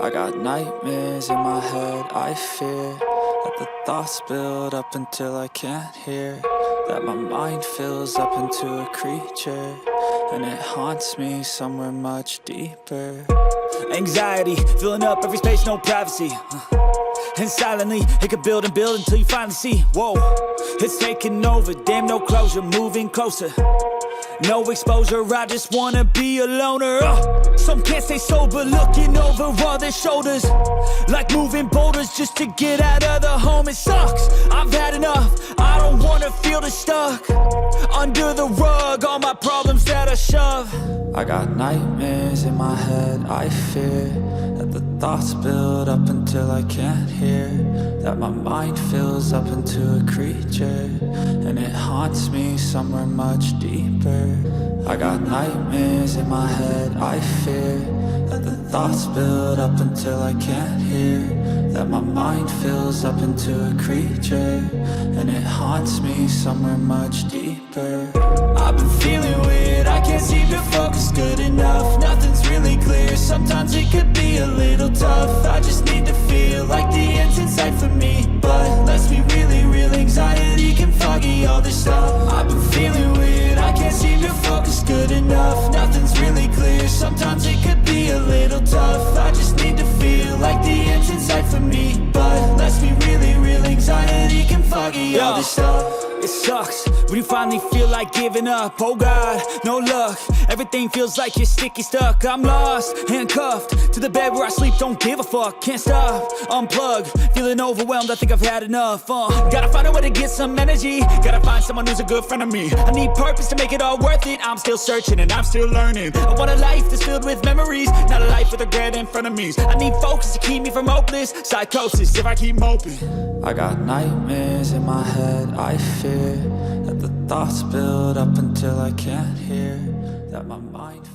I got nightmares in my head, I fear that the thoughts build up until I can't hear, that my mind fills up into a creature, and it haunts me somewhere much deeper. Anxiety, filling up every space, no privacy. And silently, it could build and build until you finally see, whoa, it's taking over, damn no closure, moving closer. No exposure, I just wanna be a loner. Some can't stay sober, looking over all their shoulders, like moving boulders just to get out of the home. It sucks, I've had enough, I don't wanna feel stuck under the rug, all my problems that I shove. I got nightmares in my head, I fear that the thoughts build up until I can't hear, that my mind fills up into a creature, and it haunts me somewhere much deeper. I got nightmares in my head, I fear that the thoughts build up until I can't hear, that my mind fills up into a creature, and it haunts me somewhere much deeper. I've been feeling weird, I can't seem to focus good enough. Nothing's really clear, sometimes it could be a little tough. I just need to feel like the end's in sight for me, but let's be really real, anxiety can foggy all this stuff. I've been feeling weird, I can't seem to focus good enough. Nothing's really clear, sometimes it could be a little tough. I just need to feel like the end's in sight for me, but let's be really real, anxiety can foggy all this stuff. It sucks when you finally feel like giving up. Oh God, no luck, everything feels like you're sticky stuck. I'm lost, handcuffed to the bed where I sleep, don't give a fuck. Can't stop, unplug, feeling overwhelmed, I think I've had enough. Gotta find a way to get some energy, gotta find someone who's a good friend of me. I need purpose to make it all worth it, I'm still searching and I'm still learning. I want a life that's filled with memories, not a life with regret in front of me. I need focus to keep me from hopeless psychosis if I keep moping. I got nightmares in my head, I fear that the thoughts build up until I can't hear, that my mind